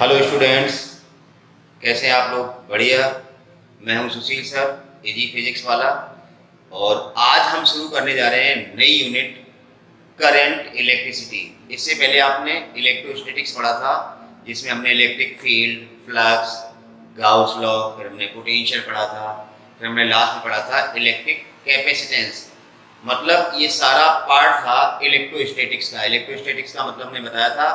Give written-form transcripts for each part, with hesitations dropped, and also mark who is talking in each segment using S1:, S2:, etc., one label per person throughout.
S1: Hello students, कैसे हैं आप लोग? बढ़िया। मैं हूं सुशील सर, एजी फिजिक्स वाला। और आज हम शुरू करने जा रहे हैं नई यूनिट, करंट इलेक्ट्रिसिटी। इससे पहले आपने इलेक्ट्रोस्टैटिक्स पढ़ा था, जिसमें हमने electric field, flux, Gauss law, फिर हमने पोटेंशियल पढ़ा था, फिर हमने लास्ट में पढ़ा था इलेक्ट्रिक कैपेसिटेंस। मतलब ये सारा पार्ट था इलेक्ट्रोस्टैटिक्स का। इलेक्ट्रोस्टैटिक्स का मतलब हमने बताया था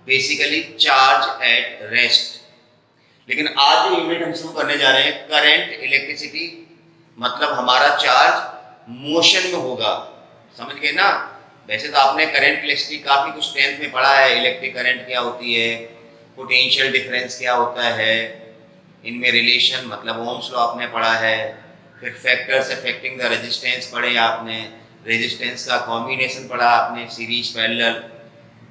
S1: बेसिकली चार्ज एट रेस्ट। लेकिन आज जो यूनिट हम शुरू करने जा रहे हैं, करंट इलेक्ट्रिसिटी, मतलब हमारा चार्ज मोशन में होगा। समझ गए ना? वैसे तो आपने करंट इलेक्ट्रिसिटी काफी कुछ 10th में पढ़ा है। इलेक्ट्रिक करंट क्या होती है, पोटेंशियल डिफरेंस क्या होता है, इनमें रिलेशन मतलब ओम्स लॉ आपने पढ़ा है। फिर फैक्टर्स अफेक्टिंग द रेजिस्टेंस पढ़े आपने, रेजिस्टेंस का कॉम्बिनेशन पढ़ा आपने, सीरीज पैरेलल।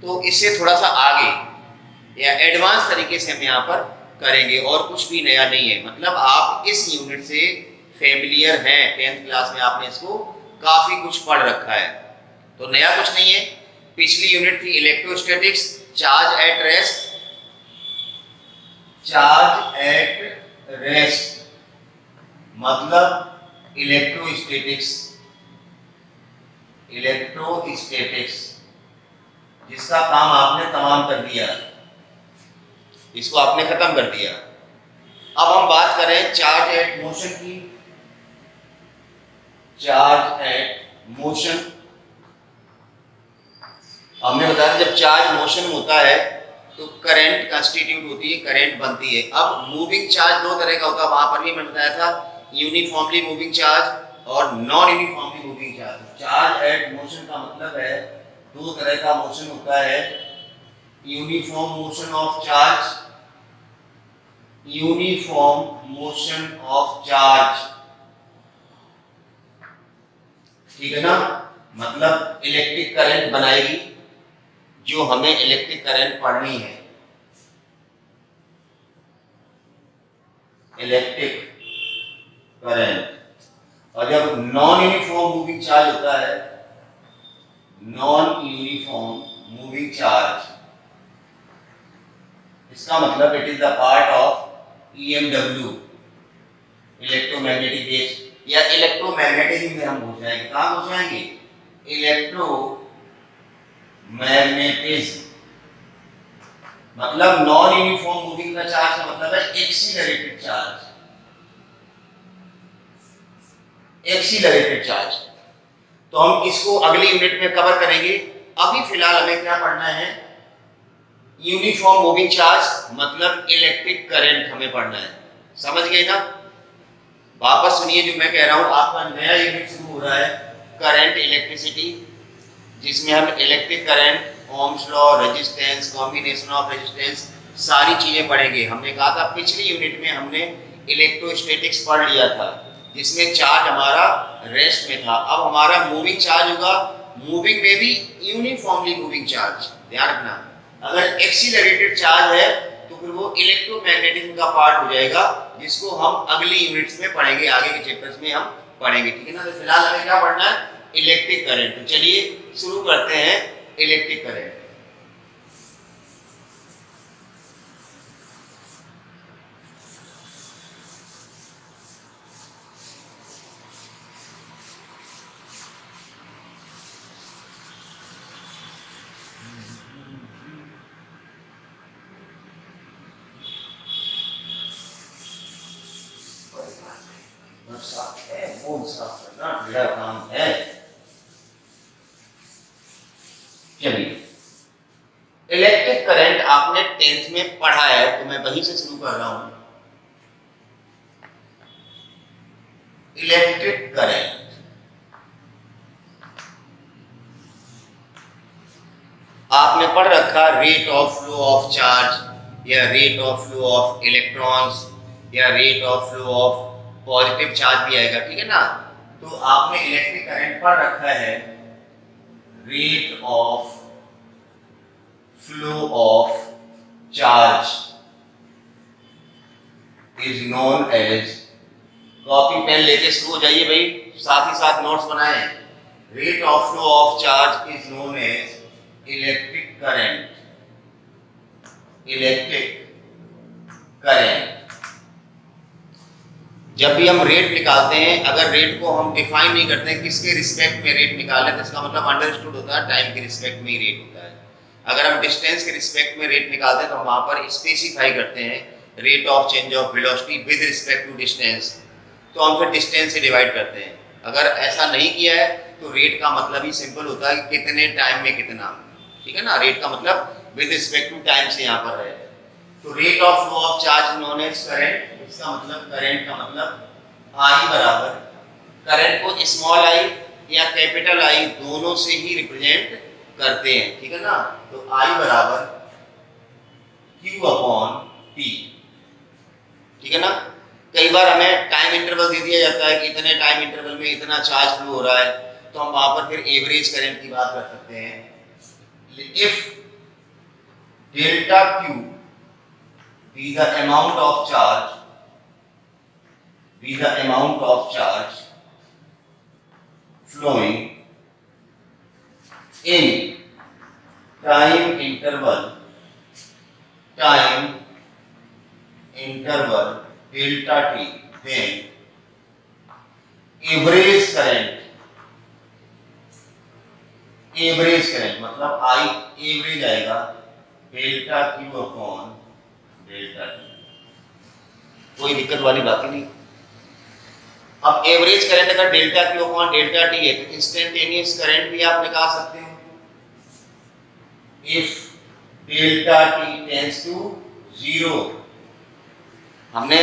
S1: तो इससे थोड़ा सा आगे या एडवांस तरीके से हम यहाँ पर करेंगे, और कुछ भी नया नहीं है। मतलब आप इस यूनिट से फेमिलियर हैं, 10th क्लास में आपने इसको काफी कुछ पढ़ रखा है, तो नया कुछ नहीं है। पिछली यूनिट थी electrostatics, charge at rest. Charge at rest मतलब इलेक्ट्रोस्टैटिक्स। इलेक्ट्रोस्टैटिक्स जिसका काम आपने तमाम कर दिया, इसको आपने खत्म कर दिया। अब हम बात करें चार्ज एट मोशन की। चार्ज एट मोशन हमने बताया जब चार्ज मोशन में होता है तो करंट कंस्टिट्यूट होती है, करंट बनती है। अब मूविंग चार्ज दो तरह का होता है, वहां पर भी मैंने बताया था, यूनिफॉर्मली मूविंग चार्ज और non uniformly moving charge. Charge at motion का मतलब है दो तरह का मोशन होता है, uniform motion of charge, uniform motion of charge, ठीक है ना? मतलब इलेक्ट्रिक करंट बनाएगी जो हमें इलेक्ट्रिक करंट पढ़नी है। Electric current. और जब नॉन यूनिफॉर्म मूविंग चार्ज होता है, नॉन यूनिफॉर्म मूविंग चार्ज, इसका मतलब it is the part of EMW, electromagnetic waves, या इलेक्ट्रोमैग्नेटिज्म में हम पूछ जाएंगे। कहां पूछ जाएंगे? Electromagnetism. मतलब नॉन यूनिफॉर्म मूविंग का चार्ज का मतलब है एक्सीलरेटेड चार्ज। Accelerated charge. तो हम इसको अगली यूनिट में कवर करेंगे। अभी फिलहाल हमें क्या पढ़ना है? यूनिफॉर्म मूविंग चार्ज मतलब इलेक्ट्रिक करंट हमें पढ़ना है। समझ गए ना? वापस सुनिए जो मैं कह रहा हूं, आपका नया यूनिट शुरू हो रहा है, करंट इलेक्ट्रिसिटी, जिसमें हम electric current, Ohm's law, resistance, combination of resistance, सारी चीजें पढ़ेंगे। हमने कहा था पिछली यूनिट में हमने इलेक्ट्रोस्टैटिक्स पढ़ लिया था, जिसमें चार्ज हमारा रेस्ट में था। अब हमारा मूविंग चार्ज होगा, मूविंग में भी यूनिफॉर्मली मूविंग चार्ज। ध्यान रखना, अगर एक्सीलरेटेड चार्ज है तो फिर वो इलेक्ट्रोमैग्नेटिज्म का पार्ट हो जाएगा, जिसको हम अगली यूनिट्स में पढ़ेंगे, आगे के चैप्टर्स में हम पढ़ेंगे, ठीक है ना? तो फिलहाल हमें क्या पढ़ना है? Electric current. तो चलिए शुरू करते हैं इलेक्ट्रिक करंट। काम है। चलिए, इलेक्ट्रिक करंट आपने 10th में पढ़ा है, तो मैं वहीं से शुरू कर रहा हूं। इलेक्ट्रिक करंट आपने पढ़ रखा, rate of flow of charge, या rate of flow of electrons, या rate of flow of positive charge भी आएगा, ठीक है ना? तो आपने इलेक्ट्रिक करंट पढ़ रखा है, rate of flow of charge is known as, copy pen लेके शुरू हो जाइए भाई, साथ ही साथ नोट्स बनाएं। Rate of flow of charge is known as electric current. Electric current. जब भी हम रेट निकालते हैं, अगर रेट को हम डिफाइन नहीं करते हैं किसके रिस्पेक्ट में रेट निकालें, तो इसका मतलब अंडरस्टूड होता है टाइम के रिस्पेक्ट में ही रेट होता है। अगर हम डिस्टेंस के रिस्पेक्ट में रेट निकालते हैं तो हम वहां पर स्पेसिफाई करते हैं rate of change of velocity with respect to distance, तो हम फिर डिस्टेंस से डिवाइड करते हैं। अगर ऐसा नहीं किया है तो रेट का मतलब ही सिंपल होता है कि कितने टाइम में कितना, ठीक है ना। रेट का मतलब विद रिस्पेक्ट टू टाइम से यहाँ पर है। तो rate of flow of charge known as current, इसका मतलब करंट का मतलब आई बराबर, करंट को स्मॉल आई या कैपिटल आई दोनों से ही रिप्रेजेंट करते हैं, ठीक है ना। तो आई बराबर Q अपॉन T, ठीक है ना। कई बार हमें टाइम इंटरवल दे दिया जाता है कि इतने टाइम इंटरवल में इतना चार्ज फ्लो हो रहा है, तो हम वहां पर फिर एवरेज करंट की बात कर सकते हैं। If delta Q be the amount of charge, be the amount of charge flowing in time interval delta t, then average current मतलब I एवरेज आएगा delta Q upon delta T. कोई दिक्कत वाली बात ही नहीं। अब एवरेज करंट अगर delta Q upon delta T है तो इंस्टेंटेनियस करंट भी आप निकाल सकते हैं। If delta T tends to 0, हमने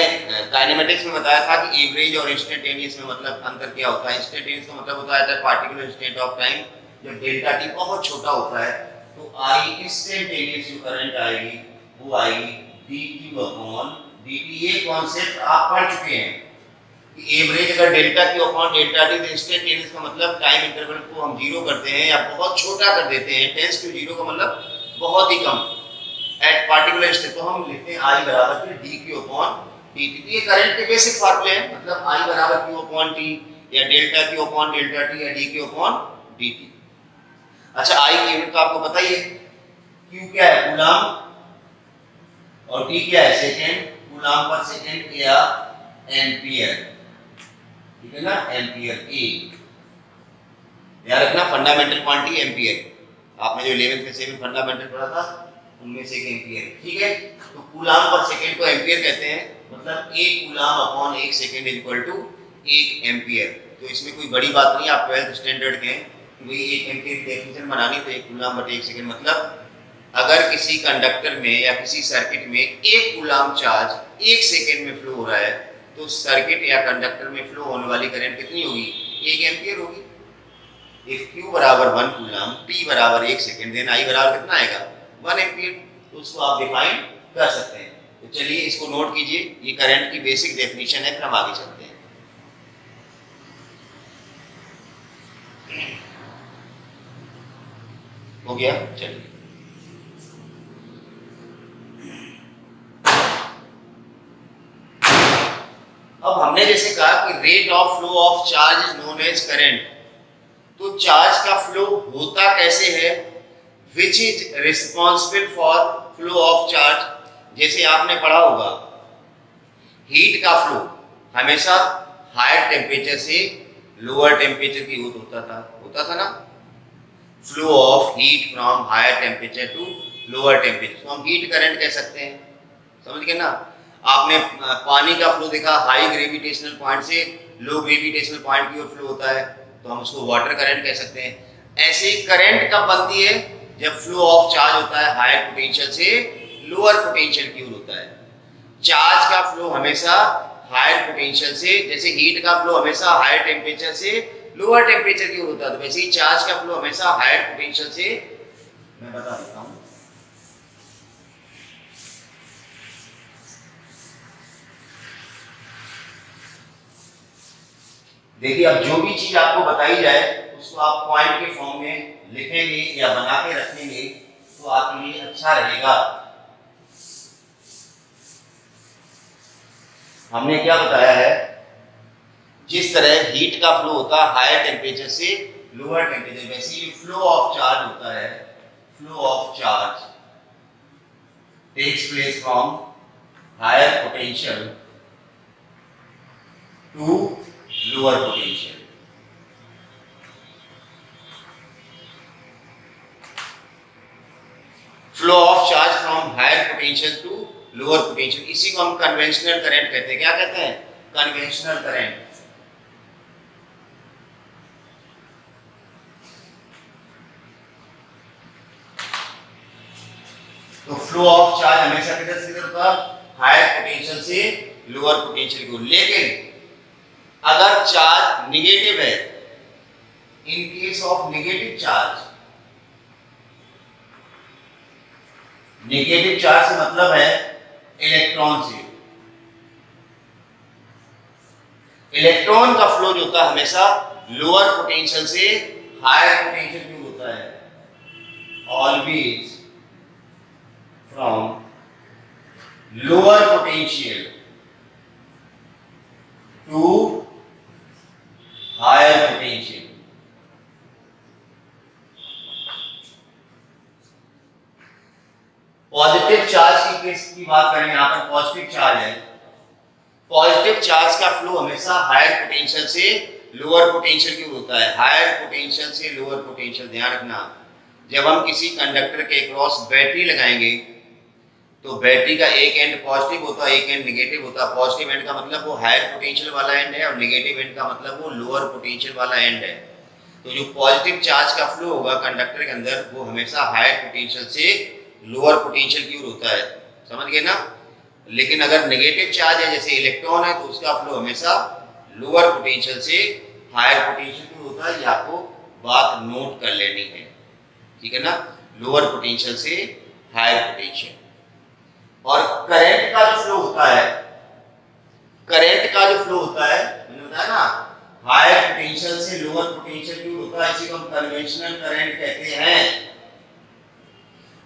S1: काइनेमेटिक्स में बताया था कि एवरेज और इंस्टेंटेनियस में मतलब अंतर क्या होता है। इंस्टेंटेनियस का मतलब होता है पार्टिकुलर स्टेट ऑफ टाइम, जब डेल्टा टी बहुत छोटा होता है तो आई इंस्टेंटेनियस जो करंट आएगी वो आएगी dq अपॉन dt। ये कॉन्सेप्ट आप पढ़ चुके हैं कि एवरेज अगर delta Q upon delta T, तो इंस्टेंटेनियस का मतलब टाइम इंटरवल को हम जीरो करते हैं या बहुत छोटा कर देते हैं। टेंस टू जीरो का मतलब बहुत ही कम एट पार्टिकुलर स्टेट, तो हम लिखते हैं I बराबर फिर dq अपॉन dt। ये करंट के बेसिक फार्मूले हैं, मतलब I बराबर q अपॉन t या delta Q upon delta t या dq अपॉन dt। अच्छा, I की यूनिट तो आपको पता ही है, Q क्या है कूलम और T क्या है सेकेंड, कूलम पर सेकेंड या एम्पियर, ठीक है ना, एम्पियर ए। याद रखना फंडामेंटल क्वांटिटी एम्पियर, आपने जो 11th में 7 फंडामेंटल पढ़ा था उनमें से एक एम्पियर, ठीक है। तो कूलम पर सेकेंड को एम्पियर कहते हैं, मतलब एक कूलम अपॉन एक सेकेंड इज इक्वल टू एक एम्पियर। तो इसमें कोई बड़ी बात नहीं, आप 12th स्टैंडर्ड के हैं, वही एक एम्पियर की डेफिनेशन बनानी, तो एक कूलम बटे एक सेकेंड, मतलब अगर किसी कंडक्टर में या किसी सर्किट में एक कूलम चार्ज एक सेकेंड में फ्लो हो रहा है तो सर्किट या कंडक्टर में फ्लो होने वाली करंट कितनी होगी, 1 एम्पियर होगी। इफ Q बराबर 1 कूलम, T बराबर 1 सेकेंड, देन I बराबर कितना आएगा 1 एम्पियर। तो उसको आप डिफाइन कर सकते हैं। तो चलिए इसको नोट कीजिए, ये करंट की बेसिक डेफिनेशन है, फिर हम आगे चलते हैं। हो गया, चलिए। अब हमने जैसे कहा कि rate of flow of charge is known as current, तो चार्ज का फ्लो होता कैसे है, which is responsible for flow of charge. जैसे आपने पढ़ा होगा हीट का फ्लो हमेशा हायर टेम्परेचर से लोअर टेम्परेचर की ओर होता था ना, flow of heat from higher temperature to lower temperature, तो हम हीट करंट कह सकते हैं, समझ गए ना। आपने पानी का फ्लो देखा, हाई ग्रेविटेशनल पॉइंट से लो ग्रेविटेशनल पॉइंट की ओर फ्लो होता है, तो हम उसको वाटर करंट कह सकते हैं। ऐसे करंट कब बनती है, जब फ्लो ऑफ चार्ज होता है हायर पोटेंशियल से लोअर पोटेंशियल की ओर होता है। चार्ज का फ्लो हमेशा हायर पोटेंशियल से, जैसे हीट का फ्लो हमेशा हायर टेम्परेचर से लोअर टेम्परेचर की ओर होता है, तो वैसे ही चार्ज का फ्लो हमेशा हायर पोटेंशियल से, मैं बता देता हूं, देखिए अब जो भी चीज आपको बताई जाए उसको आप पॉइंट के फॉर्म में लिखेंगे या बना के रखेंगे तो आपके लिए अच्छा रहेगा। हमने क्या बताया है, जिस तरह हीट का फ्लो होता है हायर टेम्परेचर से लोअर टेम्परेचर, वैसे ही फ्लो ऑफ चार्ज होता है, flow of charge takes place from higher potential to lower potential. Flow of charge from higher potential to lower potential, इसी को हम कन्वेंशनल करंट कहते हैं। क्या कहते हैं? Conventional current. तो फ्लो ऑफ चार्ज हमेशा किधर से किधर होता है? हायर पोटेंशियल से लोअर पोटेंशियल को। लेकिन अगर चार्ज निगेटिव है, in case of negative charge, negative charge से मतलब है इलेक्ट्रॉन से। इलेक्ट्रॉन का फ्लो जो होता है हमेशा लोअर पोटेंशियल से हायर पोटेंशियल क्यों होता है? Always from lower potential to higher potential. Positive charge की केस की बात करें, यहां पर पॉजिटिव चार्ज है। पॉजिटिव चार्ज का फ्लो हमेशा हायर पोटेंशियल से लोअर पोटेंशियल क्यों होता है? हायर पोटेंशियल से लोअर पोटेंशियल। ध्यान रखना, जब हम किसी कंडक्टर के क्रॉस बैटरी लगाएंगे तो बैटरी का एक एंड पॉजिटिव होता है, एक एंड नेगेटिव होता है। पॉजिटिव एंड का मतलब वो हायर पोटेंशियल वाला एंड है और नेगेटिव एंड का मतलब वो लोअर पोटेंशियल वाला एंड है। तो जो पॉजिटिव चार्ज का फ्लो होगा कंडक्टर के अंदर वो हमेशा हायर पोटेंशियल से लोअर पोटेंशियल की ओर होता है। समझ गए ना? लेकिन अगर नेगेटिव चार्ज है जैसे इलेक्ट्रॉन है तो उसका फ्लो हमेशा लोअर पोटेंशियल से हायर पोटेंशियल की ओर होता है। ये आपको बात नोट कर लेनी है, ठीक है ना? लोअर पोटेंशियल से हायर पोटेंशियल। और करंट का जो फ्लो होता है, करंट का जो फ्लो होता है मैंने बताया ना, हायर पोटेंशियल से लोअर पोटेंशियल की ओर होता है। इसी को हम कन्वेंशनल करंट कहते हैं।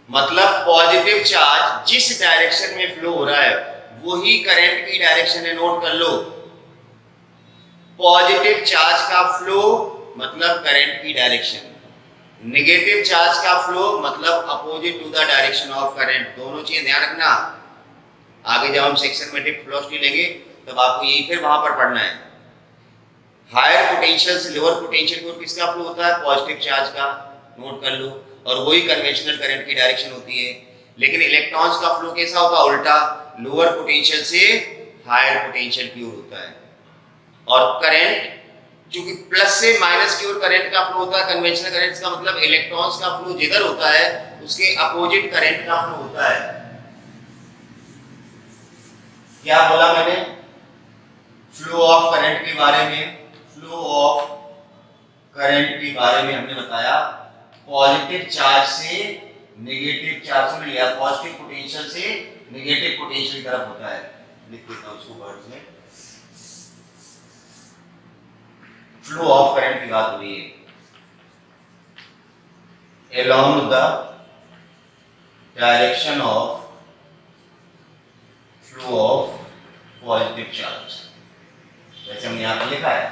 S1: मतलब पॉजिटिव चार्ज जिस डायरेक्शन में फ्लो हो रहा है वही करंट की डायरेक्शन है। नोट कर लो, पॉजिटिव चार्ज का फ्लो मतलब करंट की डायरेक्शन, नेगेटिव चार्ज का फ्लो मतलब opposite to the direction of current. दोनों चीजें ध्यान रखना। आगे जब हम सेक्शन वेलोसिटी लेंगे तब आपको यही फिर वहां पर पढ़ना है। हायर पोटेंशियल से लोअर पोटेंशियल की ओर किसका फ्लो होता है? पॉजिटिव चार्ज का। नोट कर लो, और वही कन्वेंशनल करंट की डायरेक्शन होती है। लेकिन इलेक्ट्रॉन्स का फ्लो कैसा होगा? उल्टा, लोअर पोटेंशियल से हायर पोटेंशियल की ओर होता है। और करंट क्योंकि प्लस से माइनस की ओर करंट का फ्लो होता है, कन्वेंशनल करंट का मतलब इलेक्ट्रॉन्स का फ्लो जिधर होता है उसके अपोजिट करंट का फ्लो होता है। क्या बोला मैंने? फ्लो ऑफ करंट के बारे में, फ्लो ऑफ करंट के बारे में हमने बताया पॉजिटिव चार्ज से नेगेटिव चार्ज में लिया, पॉजिटिव पोटेंशियल से नेगेटिव पोटेंशियल की तरफ होता है। लिख देता हूं उसको वर्ड्स में। फ्लो ऑफ करंट की बात हो रही है along the direction of flow of positive charge। जैसे हमने यहाँ पर लिखा है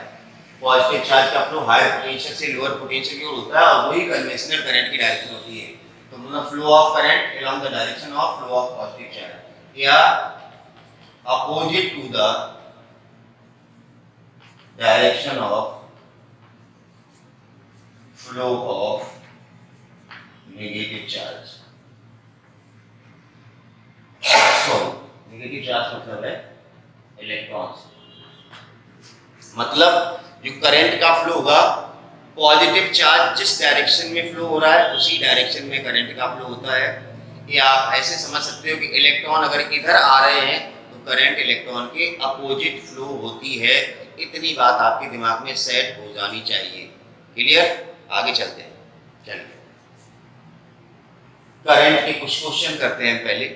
S1: पॉजिटिव चार्ज का फ्लो हायर पोटेंशियल से लोअर पोटेंशियल की ओर होता है और वही कन्वेंशनल करंट की डायरेक्शन होती है। तो मतलब flow of current along the direction of flow of positive charge या opposite to the direction of flow of negative charge। Negative charge मतलब है इलेक्ट्रॉन्स। मतलब जो करंट का फ्लो होगा, पॉजिटिव चार्ज जिस डायरेक्शन में फ्लो हो रहा है उसी डायरेक्शन में करंट का फ्लो होता है। या आप ऐसे समझ सकते हो कि इलेक्ट्रॉन अगर इधर आ रहे हैं तो करंट इलेक्ट्रॉन के अपोजिट फ्लो होती है। इतनी बात आपके दिमाग में सेट हो जानी चाहिए। क्लियर? आगे चलते हैं। चलिए करंट के कुछ क्वेश्चन करते हैं पहले।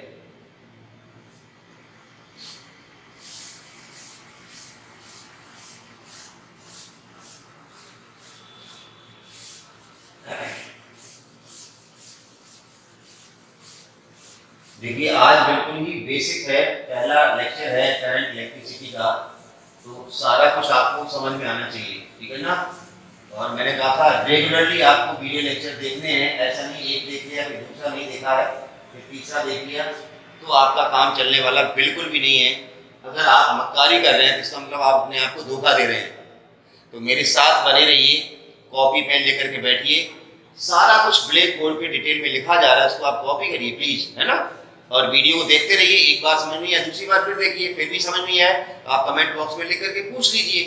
S1: देखिए आज बिल्कुल ही बेसिक है, पहला लेक्चर है करंट इलेक्ट्रिसिटी का, तो सारा कुछ आपको समझ में आना चाहिए, ठीक है ना? और मैंने कहा था रेगुलरली आपको वीडियो लेक्चर देखने हैं, ऐसा नहीं एक देख लिया फिर दूसरा नहीं देखा है फिर तीसरा देख लिया, तो आपका काम चलने वाला बिल्कुल भी नहीं है। अगर आप मक्कारी कर रहे हैं तो इसका मतलब आप अपने आप को धोखा दे रहे हैं। तो मेरे साथ बने रहिए, कॉपी पेन लेकर के बैठिए, सारा कुछ ब्लैक बोर्ड पे डिटेल में लिखा जा रहा है उसको आप कॉपी करिए प्लीज, है ना। और वीडियो को देखते रहिए, एक बार समझ में आया दूसरी बार फिर देखिए, फिर भी समझ नहीं आया तो आप कमेंट बॉक्स में लिख करके पूछ लीजिए,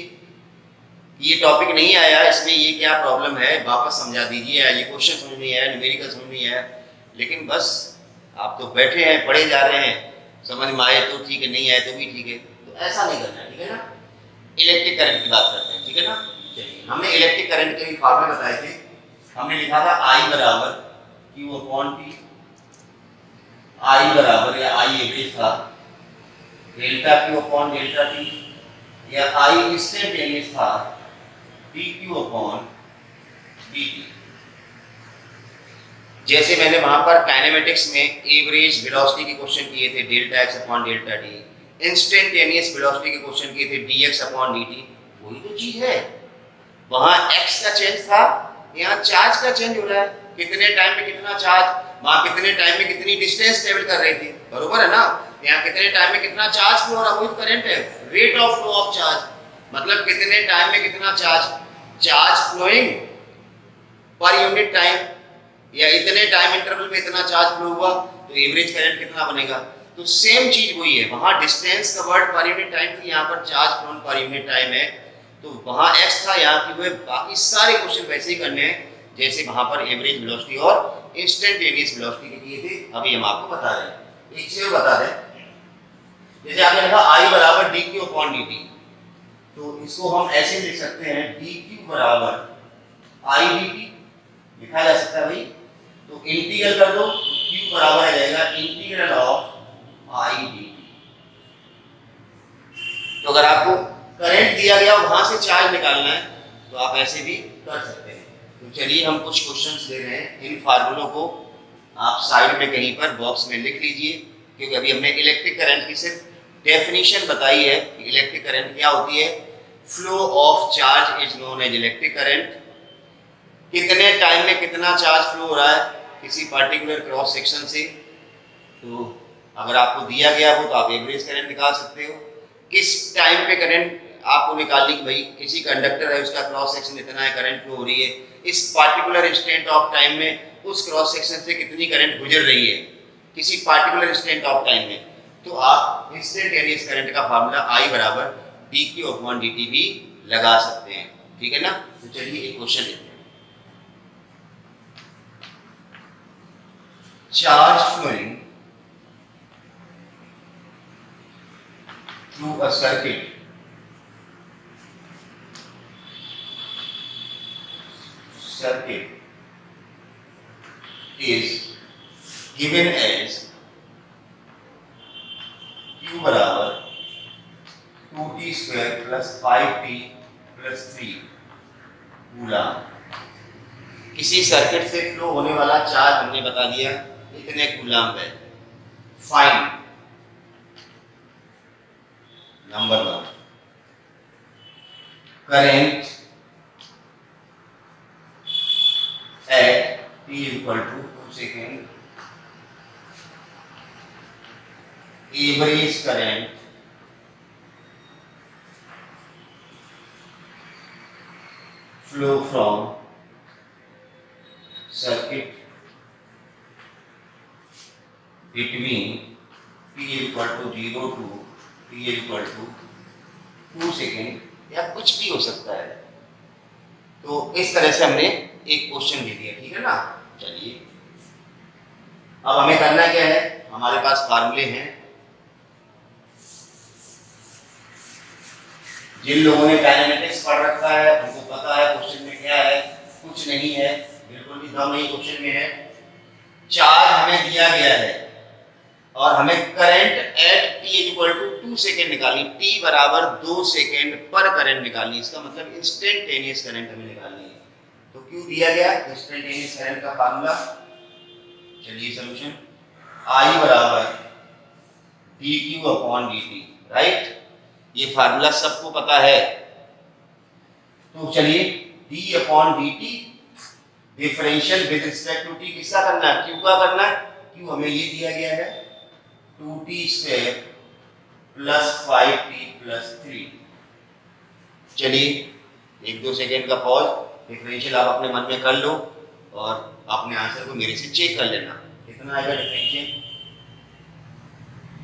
S1: ये टॉपिक नहीं आया, इसमें ये क्या प्रॉब्लम है, वापस समझा दीजिए, या ये क्वेश्चन समझ नहीं आया, न्यूमेरिकल समझ नहीं आया। लेकिन बस आप तो बैठे हैं, पढ़े जा रहे हैं, समझ में आए तो ठीक है, नहीं आए तो भी ठीक है, तो ऐसा नहीं करना है, ठीक है ना। इलेक्ट्रिक करंट की बात करते हैं, ठीक है ना। चलिए, हमने इलेक्ट्रिक करंट के फॉर्मूले बताए थे। हमने लिखा था I बराबर Q अपॉन T, I बराबर या I एवरेज था delta Q upon delta T, या I इंस्टेंटेनियस था dQ अपॉन dt। जैसे मैंने वहां पर काइनेमेटिक्स में एवरेज वेलोसिटी के क्वेश्चन किए थे delta x upon delta t, instantaneous velocity के क्वेश्चन किए थे dx अपॉन dt, वही तो चीज है। वहां x का चेंज था, यहाँ चार्ज का चेंज हो रहा है, कितने टाइम में कितना चार्ज, वहां कितने टाइम में कितनी डिस्टेंस ट्रेवल कर रही थी, बरोबर है ना। यहाँ कितने टाइम में कितना चार्ज फ्लो हो रहा है, वही करंट है, rate of flow of charge, मतलब कितने टाइम में कितना charge flowing per unit time, या इतने टाइम इंटरवल में इतना चार्ज फ्लो हुआ तो एवरेज करंट कितना बनेगा। तो सेम चीज वही है, वहां डिस्टेंस कवर्ड पर यूनिट टाइम थी, यहाँ पर चार्ज फ्लोन पर यूनिट टाइम है। तो वहां x था, यहाँ की हुए, बाकी सारे क्वेश्चन वैसे ही करने हैं जैसे वहां पर एवरेज वेलोसिटी और इंस्टेंटेनियस वेलोसिटी के किए थे, अभी हम आपको बता रहे हैं। एक चीज बता दें, जैसे आपने लिखा I बराबर dq अपॉन dt, तो इसको हम ऐसे लिख सकते हैं dq बराबर I dt, लिखा जा सकता है भाई। तो इंटीग्रल कर दो, q बराबर आ जाएगा इंटीग्रल ऑफ I dt। तो अगर आपको करंट दिया गया वहां से चार्ज निकालना है तो आप ऐसे भी कर सकते हैं। तो चलिए हम कुछ क्वेश्चंस ले रहे हैं, इन फार्मूलों को आप साइड में कहीं पर बॉक्स में लिख लीजिए, क्योंकि अभी हमने इलेक्ट्रिक करंट की सिर्फ डेफिनेशन बताई है। इलेक्ट्रिक करंट क्या होती है, flow of charge is known as electric current. कितने टाइम में कितना चार्ज फ्लो हो रहा है किसी पर्टिकुलर क्रॉस सेक्शन से, तो अगर आपको दिया गया हो तो आप एवरेज करंट निकाल सकते हो। किस टाइम पे करंट आपको निकालनी कि भाई किसी कंडक्टर है उसका क्रॉस सेक्शन इतना है, करंट फ्लो हो रही है, इस पार्टिकुलर इंस्टेंट ऑफ टाइम में उस क्रॉस सेक्शन से कितनी करंट गुजर रही है किसी पार्टिकुलर इंस्टेंट ऑफ टाइम में, तो आप इंस्टेंटेनियस करंट का फार्मूला I बराबर dq अपॉन dt भी लगा सकते हैं, ठीक है ना। तो चलिए एक क्वेश्चन लेते हैं। Charge flowing through a circuit is given as q बराबर 2t square plus 5t plus 3 coulomb. किसी सर्किट से फ्लो होने वाला चार्ज हमने बता दिया इतने कूलम है। Find number 1 current at t equal to 2 second, average current flow from circuit between t equal to 0 to t equal to 2 second, या कुछ भी हो सकता है। तो इस तरह से हमने एक क्वेश्चन दे दिया, ठीक है ना। चलिए अब हमें करना क्या है, हमारे पास फार्मूले हैं। जिन लोगों ने काइनेमेटिक्स पढ़ रखा है उनको पता है क्वेश्चन में क्या है, कुछ नहीं है, बिल्कुल भी दम नहीं क्वेश्चन में है। चार्ज हमें दिया गया है और हमें current at t equal to 2 second निकालनी, t बराबर 2 सेकेंड पर करंट निकालनी, इसका मतलब इंस्टेंटेनियस करंट हमें निकालनी है। तो क्यों दिया गया इंस्टेंटेनियस करंट का फार्मूला, चलिए सॉल्यूशन I बराबर dq अपॉन dt, राइट। ये फार्मूला सबको पता है। तो चलिए d upon dt differential with respect to t किसका करना है, q का करना है। q हमें ये दिया गया है 2t² प्लस 5t प्लस 3। चलिए 1-2 सेकेंड का पॉज, डिफरेंशियल आप अपने मन में कर लो और अपने आंसर को मेरे से चेक कर लेना। कितना आएगा डिफरेंशियल?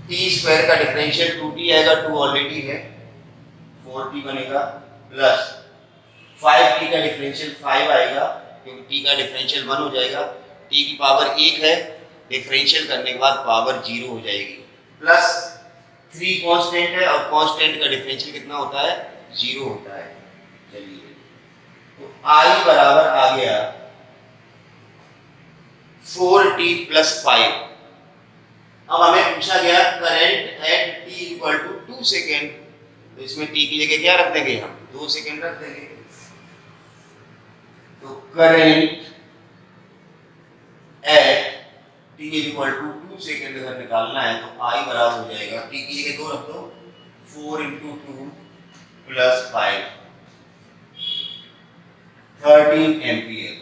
S1: t² का डिफरेंशियल 2t आएगा, 2 ऑलरेडी है, 4t बनेगा, प्लस 5t का डिफरेंशियल 5 आएगा क्योंकि t का डिफरेंशियल 1 हो जाएगा, t की पावर 1 है, डिफरेंशियल करने के बाद पावर 0 हो जाएगी, प्लस 3 कांस्टेंट है और कांस्टेंट का डिफरेंशियल कितना होता है? 0 होता है। चलिए तो I बराबर आ गया 4t प्लस 5। अब हमें पूछा गया current at t equal to 2 second, तो इसमें t की जगह क्या रख देंगे हम? 2 सेकेंड रख देंगे। तो current at t equal to 2 second अगर निकालना है तो I बराबर हो जाएगा, t की जगह 2 रख दो, 4 × 2 प्लस 5, 13 एम्पियर।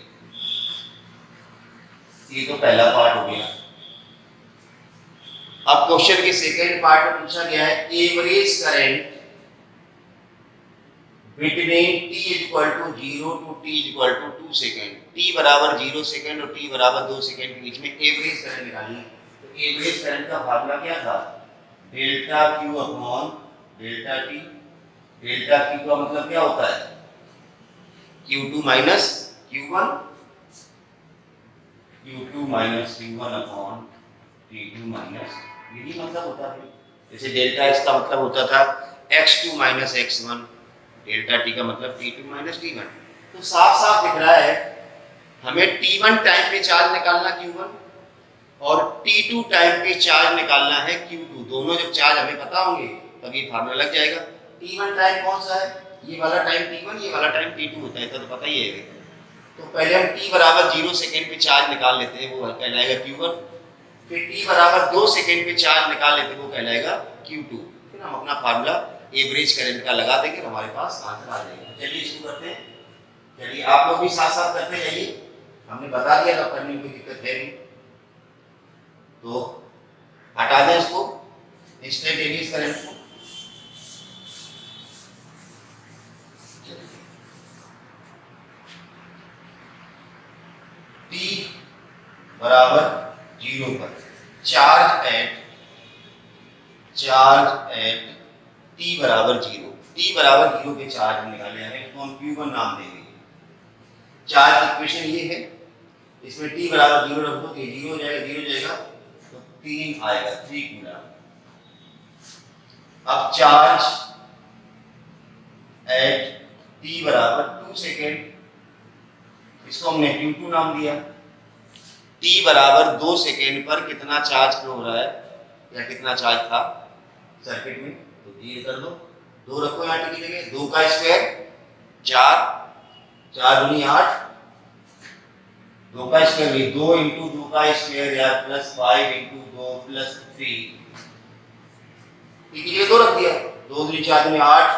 S1: ये तो पहला पार्ट हो गया। अब क्वेश्चन के सेकेंड पार्ट में पूछा गया है average current between t equal to 0 to t equal to 2 second. t बराबर 0 सेकेंड और t बराबर 2 सेकेंड के बीच में एवरेज करंट निकालनी है। तो एवरेज करंट का फार्मूला क्या था? Delta q upon delta t। Delta q का मतलब क्या होता है? q2 minus q1, q2 minus q1 upon t2 minus, यही मतलब होता है। जैसे डेल्टा इसका मतलब होता था x2 minus x1, delta t का मतलब t2 माइनस t1। तो साफ साफ दिख रहा है हमें t1 टाइम पे चार्ज निकालना q1 और t2 टाइम पे चार्ज निकालना है q2। दोनों जब चार्ज हमें पता होंगे तब ये फार्मूला लग जाएगा। t1 टाइम कौन सा है? ये वाला टाइम t1, ये वाला टाइम t2 होता है, तो पता ही है। तो पहले हम t बराबर 0 सेकेंड पे चार्ज निकाल लेते हैं, वो कहलाएगा q1। फिर t बराबर 2 सेकेंड पे चार्ज निकाल लेते हैं, वो कहलाएगा q2। फिर हम अपना फार्मूला एवरेज करंट का लगा देंगे, हमारे पास आंसर आ जाएगा। चलिए शुरू करते हैं। चलिए आप लोग भी साथ साथ करते जाइए, हमने बता दिया तो करने में कोई दिक्कत है नहीं। तो हटा दें इसको, इंस्टेंटेनियस करंट को। t बराबर 0 पर चार्ज एट t बराबर 0, t बराबर 0 पे चार्ज निकाले हैं, इसको हम q1 नाम देंगे। चार्ज इक्वेशन ये है, इसमें t बराबर 0 रख दो, ये 0 हो जाएगा, 0 हो जाएगा तो 3 आएगा, 3 कूलम। अब चार्ज एट t बराबर 2 सेकेंड, इसको हमने q2 नाम दिया। t बराबर 2 सेकेंड पर कितना चार्ज फ्लो हो रहा है या कितना चार्ज था सर्किट में, तो ये कर दो, 2 रखो यहाँ t की जगह, 2 का स्क्वायर 4, 4 दूनी 8, 2 का स्क्वायर भी 2 × 2 का स्क्वायर या प्लस 5 × 2 प्लस 3, t की जगह 2 रख दिया, 2 दूनी 4 दूनी 8,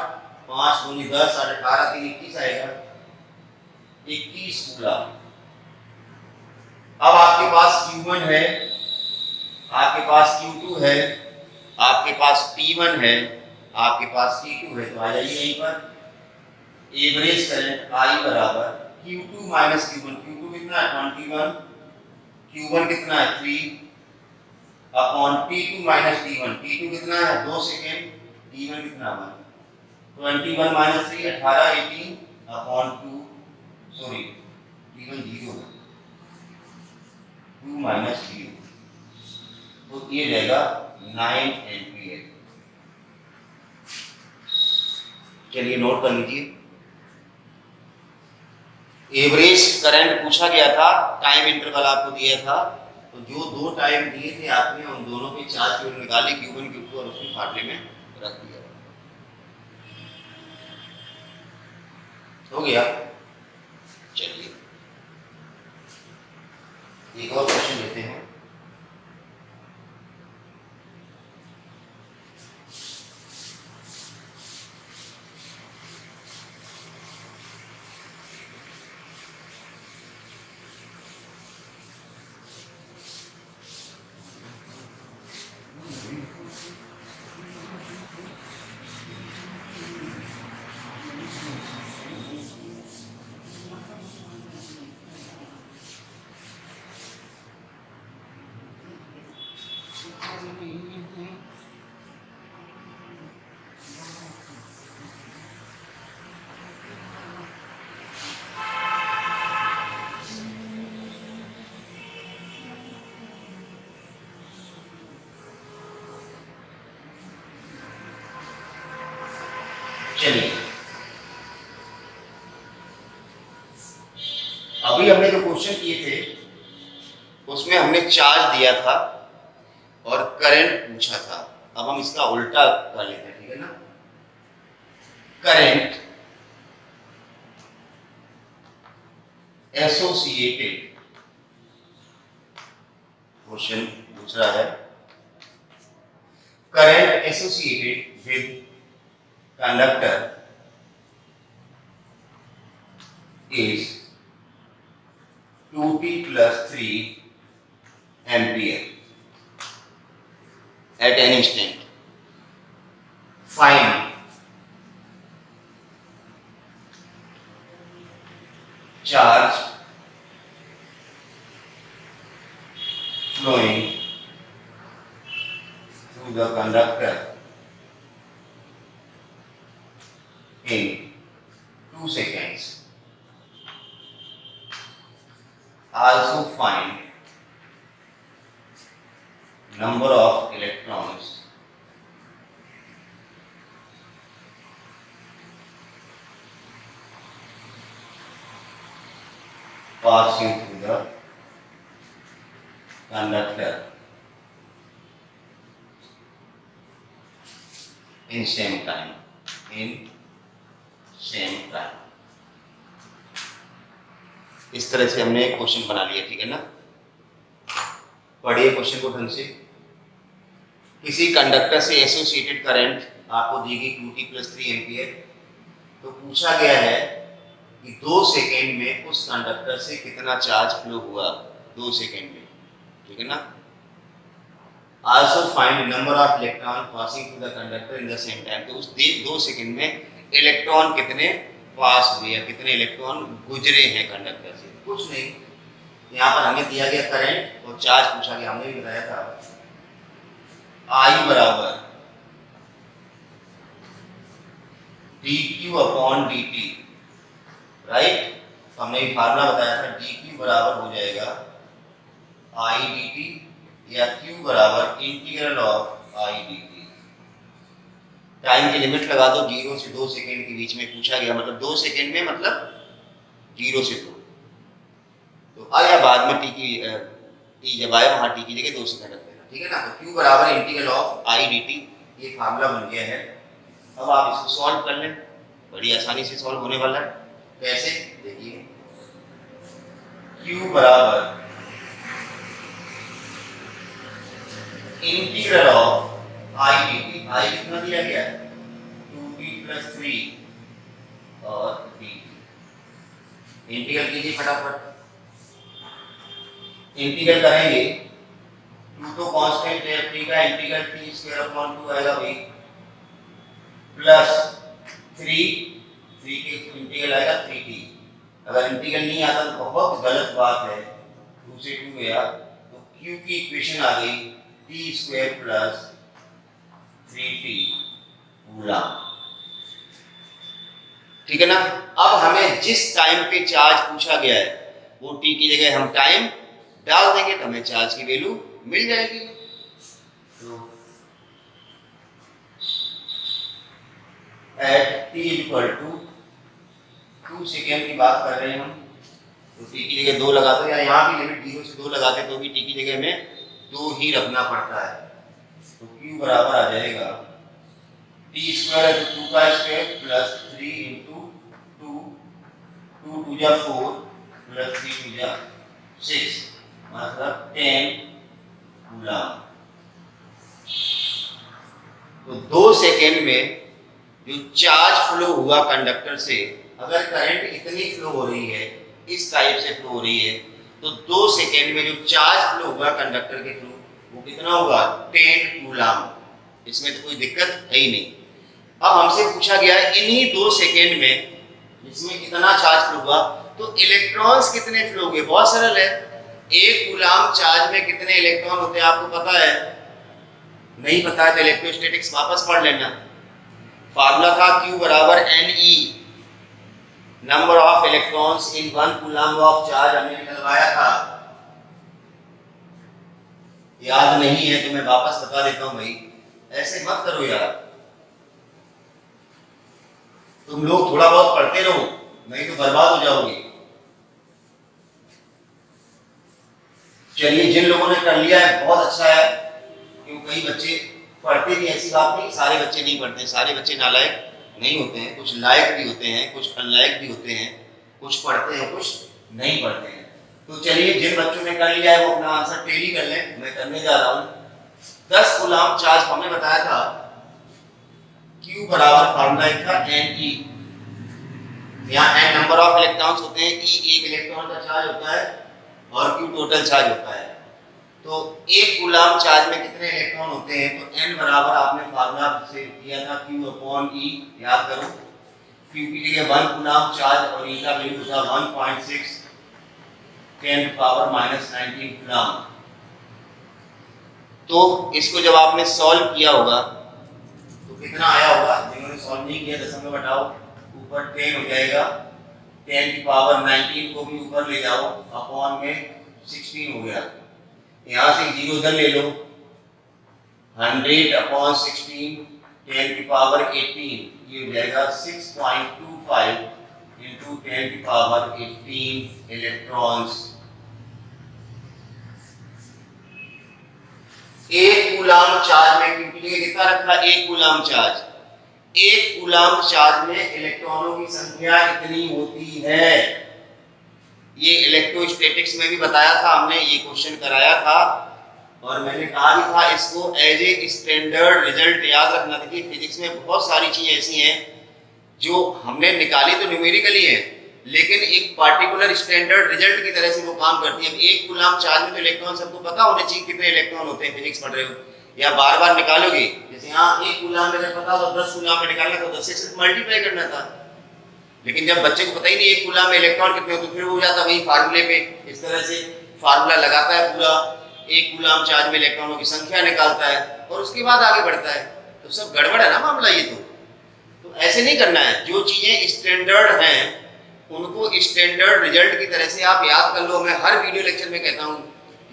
S1: 5 दूनी 10, 8 18 3 21 आएगा, 21 कूलम। अब आपके पास q1 है, आपके पास q2 है, आपके पास t1 है, आपके पास t2 है, तो आ जाइए यहीं पर एवरेज करंट I बराबर q2 माइनस q1। q2 कितना है? 21, q1 कितना है? 3 upon t2 minus t1। t2 कितना है? 2 सेकेंड, t1 कितना है? 1। 21 माइनस 3 18, 18 अपॉन 2, सॉरी t1 0 है, 2 माइनस 0, तो ये रहेगा 9 एम्पियर। चलिए नोट कर लीजिए, एवरेज करंट पूछा गया था, टाइम इंटरवल आपको दिया था, तो जो 2 टाइम दिए थे आपने उन दोनों के चार्ज वैल्यू निकाली q1 q2 और उसको फार्मूले में रख दिया। हो गया। चलिए एक और क्वेश्चन लेते हैं। चलिए, अभी हमने जो क्वेश्चन किए थे उसमें हमने चार्ज दिया था और करंट पूछा था। अब हम इसका उल्टा कर लेते हैं, ठीक है ना। करंट एसोसिएटेड, क्वेश्चन दूसरा है, current associated with conductor is 2t plus 3 ampere at an instant. Find charge flowing through the conductor in 2 seconds. Also find number of electrons passing through the conductor in same time. इस तरह से हमने एक question बना लिया, ठीक है ना। पढ़िए क्वेश्चन को ढंग से। किसी कंडक्टर से एसोसिएटेड करंट आपको दी गई 2t + 3 एम्पियर। तो पूछा गया है कि 2 सेकेंड में उस कंडक्टर से कितना चार्ज फ्लो हुआ 2 सेकेंड में, ठीक है ना। Also find number of electron passing through the conductor in the same time. तो उस 2 सेकेंड में इलेक्ट्रॉन कितने पास हुए या कितने इलेक्ट्रॉन गुजरे हैं कंडक्टर से। कुछ नहीं, यहाँ पर हमें दिया गया करंट और चार्ज पूछा गया, हमने भी बताया था I बराबर dq/dt, राइट। तो हमने भी फार्मूला बताया था, dq बराबर हो जाएगा I dt या q बराबर integral of I dt। Time की लिमिट लगा दो, 0 से 2 सेकेंड के बीच में पूछा गया, मतलब 2 सेकेंड में मतलब 0 से 2। तो आया बाद में टी जब आया वहां टी की जगह 2 सेकेंड रख देना, ठीक है ना। तो q बराबर इंटीग्रल ऑफ I dt, ये फार्मूला बन गया है। अब आप इसको सॉल्व कर लें, बड़ी आसानी से सॉल्व होने वाला है। कैसे, देखिए, q बराबर integral of I dt, I कितना दिया गया है 2t + 3 और dt। इंटीग्रल कीजिए फटाफट। इंटीग्रल करेंगे, 2 तो कांस्टेंट है, t का इंटीग्रल t²/2 आएगा भाई, प्लस 3 के इंटीग्रल आएगा 3t। अगर इंटीग्रल नहीं आता तो बहुत गलत बात है, 2 से 2 गया तो q की इक्वेशन आ गई t² + 3t कूलम, ठीक है ना। अब हमें जिस टाइम पे चार्ज पूछा गया है वो t की जगह हम टाइम डाल देंगे तो हमें चार्ज की वैल्यू मिल जाएगी। तो एट t = 2 सेकेंड की बात कर रहे हैं हम, तो t की जगह 2 लगा दो, या यहाँ भी लिमिट 0 से 2 लगाते तो भी t की जगह में 2 ही रखना पड़ता है। तो q बराबर आ जाएगा t² 2 का स्क्वायर प्लस 3 × 2, 2 × 2 = 4 प्लस 3 × 2 = 6, मतलब 10 कूलम। तो 2 सेकेंड में जो चार्ज फ्लो हुआ कंडक्टर से, अगर करंट इतनी फ्लो हो रही है, इस टाइप से फ्लो हो रही है, तो 2 सेकेंड में जो चार्ज फ्लो हुआ कंडक्टर के थ्रू वो कितना होगा 10 कूलम। इसमें तो कोई दिक्कत है ही नहीं। अब हमसे पूछा गया है इन्हीं 2 सेकेंड में इसमें कितना चार्ज फ्लो हुआ, तो इलेक्ट्रॉन्स कितने फ्लो हुए। बहुत सरल है, 1 कूलम चार्ज में कितने इलेक्ट्रॉन होते हैं आपको पता है, नहीं पता है तो इलेक्ट्रोस्टैटिक्स वापस पढ़ लेना। फार्मूला था q बराबर ne, number of electrons in 1 coulomb of charge, हमने निकलवाया था। याद नहीं है तो मैं वापस बता देता हूं भाई, ऐसे मत करो यार। तुम लोग थोड़ा बहुत पढ़ते रहो, नहीं तो बर्बाद हो जाओगे। चलिए, जिन लोगों ने कर लिया है बहुत अच्छा है, क्योंकि कई बच्चे पढ़ते भी, ऐसी बात नहीं सारे बच्चे नहीं पढ़ते, सारे बच्चे नालायक नहीं होते हैं, कुछ लायक भी होते हैं, कुछ अनलायक भी होते हैं, कुछ पढ़ते हैं, कुछ नहीं पढ़ते हैं। तो चलिए, जिन बच्चों ने कर लिया है वो अपना आंसर टेली कर लें, मैं करने जा रहा हूँ। 10 कूलम्ब चार्ज हमने बताया था, Q बराबर फार्मूला एक था Ne, यहाँ N नंबर ऑफ इलेक्ट्रॉन्स होते हैं, E एक इलेक्ट्रॉन का चार्ज होता है और Q टोटल चार्ज होता है। तो एक कूलम्ब चार्ज में कितने इलेक्ट्रॉन होते हैं? तो N बराबर आपने फार्मूला से किया था Q अपॉन E, याद करो। Q की जगह 1 कूलम्ब चार्ज और E का वैल्यू था 1.6 10 पावर -19 कूलम्ब। तो इसको जब आपने सॉल्व किया होगा तो कितना आया होगा? जिन्होंने सॉल्व नहीं किया दशम में घटाओ, ऊपर 10 हो जाएगा, 10 की पावर 19 को भी ऊपर ले जाओ, अपॉन में 16 हो गया। यहाँ से 0 इधर ले लो, 100 अपॉन 16 10 की पावर 18, ये हो जाएगा 6.25 इंटू 10 की पावर 18 इलेक्ट्रॉन्स। एक कूलम्ब चार्ज में, क्योंकि कितना रखा? एक कूलम्ब चार्ज, एक कूलम्ब चार्ज में इलेक्ट्रॉनों की संख्या इतनी होती है। ये इलेक्ट्रोस्टैटिक्स में भी बताया था हमने, ये क्वेश्चन कराया था और मैंने कहा भी था इसको एज ए स्टैंडर्ड रिजल्ट याद रखना। देखिए, फिजिक्स में बहुत सारी चीजें ऐसी हैं जो हमने निकाली तो न्यूमेरिकली है, लेकिन एक पार्टिकुलर स्टैंडर्ड रिजल्ट की तरह से वो काम करती है। अब एक कूलम्ब चार्ज में तो इलेक्ट्रॉन सबको पता होने चाहिए कितने इलेक्ट्रॉन होते हैं, फिजिक्स पढ़ रहे हो या बार बार निकालोगे। जैसे यहाँ एक कूलम्ब में जब पता तो 10 कूलम्ब में निकालना तो 10 से मल्टीप्लाई करना था, लेकिन जब बच्चे को पता ही नहीं एक कूलम्ब में इलेक्ट्रॉन कितने होते, फिर वो जाता वही फार्मूले पे, इस तरह से फार्मूला लगाता है पूरा, एक कूलम्ब चार्ज में इलेक्ट्रॉनों की संख्या निकालता है और उसके बाद आगे बढ़ता है। तो सब गड़बड़ है ना मामला ये। तो ऐसे नहीं करना है, जो चीजें स्टैंडर्ड हैं उनको स्टैंडर्ड रिजल्ट की तरह से आप याद कर लो। मैं हर वीडियो लेक्चर में कहता हूँ,